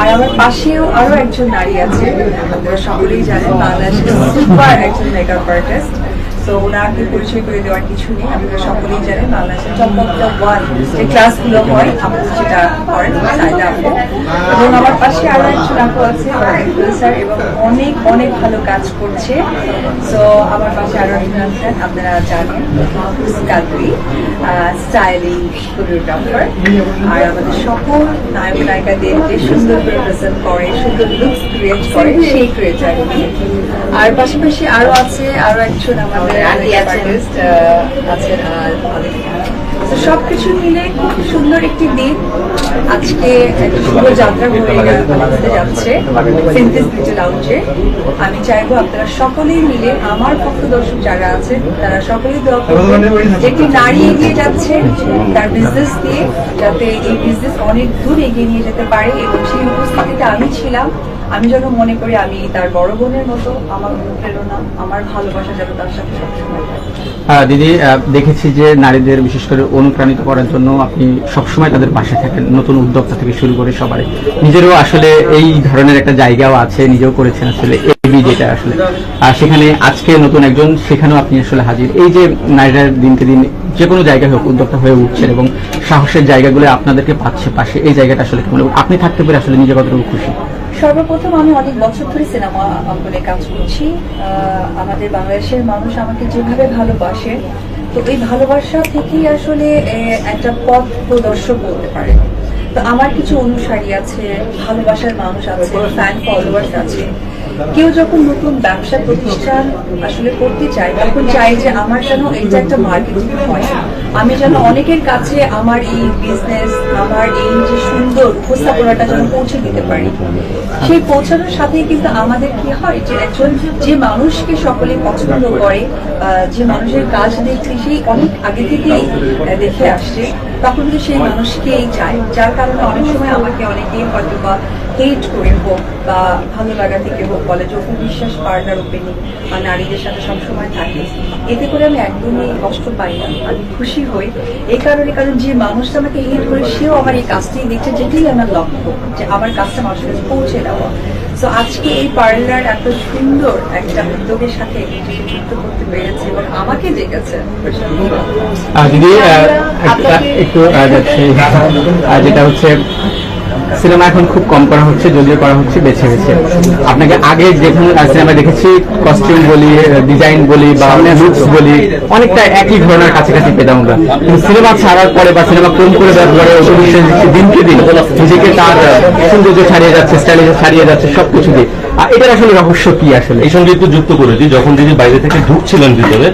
আর আমার পাশেও আরো একজন নারী আছে, আপনারা সকলেই জানেন, বাংলাদেশের সুপার একজন মেকআপ আর্টিস্ট। তো ওনাকে পরিচয় করে দেওয়ার কিছু নেই, আপনারা সকলেই জানেন বাংলাদেশের টপ অফ দ্য ওয়ান যে ক্লাসগুলো হয় আমাদের সেটা করেন সাইদা আপু। এবং আমার পাশে আরো একজন আপু আছে ইনফ্লুয়েন্সার এবং অনেক অনেক ভালো কাজ করছে। তো আমার পাশে আরো একজন আছেন, আপনারা জানেন কালরি, স্টাইলিং ফটোগ্রাফার। আর আমাদের সকল নায়ক নায়িকাদেরকে সুন্দর করে প্রেজেন্ট করে, সুন্দর লুকস ক্রিয়েট করে, সেই ক্রিয়েটার। আর পাশাপাশি আরো আছে আরো একজন আমাদের আর্টিস্ট আছেন। তো সবকিছু মিলে খুব সুন্দর একটি দিন আজকে একটা শুভ যাত্রা হতে যাচ্ছে সেন্টেন্স বিউটি লাউঞ্জে। আমি চাইবো আপনারা সকলেই মিলে, আমার পক্ষ দর্শক যারা আছে তারা সকলেই দোয়া করবেন যে একটি নারী এগিয়ে যাচ্ছে তার বিজনেস দিয়ে, যাতে এই বিজনেস অনেক দূর এগিয়ে নিয়ে যেতে পারে। এবং সেই উপস্থিতিতে আমি ছিলাম। আমি যেন মনে করি আমি তার বড় বোনের মতো, আমার অনুপ্রেরণা, আমার ভালোবাসা যেন তার সাথে সবসময় থাকে। দিদি, দেখেছি যে নারীদের বিশেষ করে অনুপ্রাণিত করার জন্য আপনি সবসময় তাদের পাশে থাকেন, নতুন উদ্যোক্তা থেকে শুরু করে সবাই। নিজেরও আসলে এই ধরনের একটা জায়গাও আছে, নিজেও করেছেন আসলে এবি, যেটা আসলে সেখানে আজকে নতুন একজন, সেখানেও আপনি আসলে হাজির। এই যে নারীরা দিনকে দিন যে কোনো জায়গায় হোক উদ্যোক্তা হয়ে উঠছেন এবং সাহসের জায়গাগুলো আপনাদেরকে পাচ্ছে পাশে, এই জায়গাটা আসলে কেমন, আপনি থাকতে পেরে আসলে নিজে কতটুকু খুশি? সর্বপ্রথম আমি অনেক বছর ধরে সিনেমা অঙ্গনে কাজ করছি। আমাদের বাংলাদেশের মানুষ আমাকে যেভাবে ভালোবাসে, তো এই ভালোবাসা থেকেই আসলে একটা পথ প্রদর্শক বলতে পারে। তো আমার কিছু অনুসারী আছে, ভালোবাসার মানুষ আছে, ফ্যান ফলোয়ার্স আছে। কেউ যখন নতুন ব্যবসা প্রতিষ্ঠান আসলে করতে চায়, তখন চাই যে আমার যেন এটা একটা মার্কেটিং হয়, আমি যেন অনেকের কাছে আমার এই বিজনেস, আমার এই যে সুন্দর উপস্থাপনাটা যেন পৌঁছে দিতে পারি। সেই পৌঁছানোর সাথে কিন্তু আমাদের কি হয় যে একজন যে মানুষকে সকলে পছন্দ করে, যে মানুষের কাজ দেখছে সেই অনেক আগে থেকেই দেখে আসছে, তখন কিন্তু সেই মানুষকেই চায়। যার কারণে অনেক সময় আমাকে অনেকেই হয়তো বা হেট করে হোক বা ভালো লাগা থেকে হোক বলে যে অপু বিশ্বাস পার্লার ওপেনিং বা নারীদের সাথে সবসময় থাকে। এতে করে আমি একদমই কষ্ট পাই না, আমি খুশি হই এই কারণে, কারণ যে মানুষটা আমাকে হেট করে সেও আমার এই কাজটি দেখছে, যেটাই আমার লক্ষ্য, যে আমার কাজটা মানুষের কাছে পৌঁছে দেওয়া। তো আজকে এই পার্লার এত সুন্দর একটা উদ্যোগের সাথে যুক্ত করতে পেরেছে এবং আমাকে ডেকেছে। দিদি, একটু যেটা হচ্ছে সিনেমা এখন খুব কম করা হচ্ছে, যদিও করা হচ্ছে বেছে বেছে। আপনাকে আগে যেখানে সিনেমা দেখেছি, কস্টিউম বলি, ডিজাইন বলি বা লুকস বলি, অনেকটা একই ধরনের কাছাকাছি পেতাম আমরা। কিন্তু সিনেমা ছাড়ার পরে বা সিনেমা কম করে দেওয়ার পরে দিনকে দিন নিজেকে তার সৌন্দর্য ছাড়িয়ে যাচ্ছে, স্টাইল ছাড়িয়ে যাচ্ছে, সবকিছু দিয়ে। এটার আসলে রহস্য কি আসলে? এই সঙ্গে একটু যুক্ত করেছি, যখন দিদি বাইরে থেকে ঢুকছিলেন ভিতরে,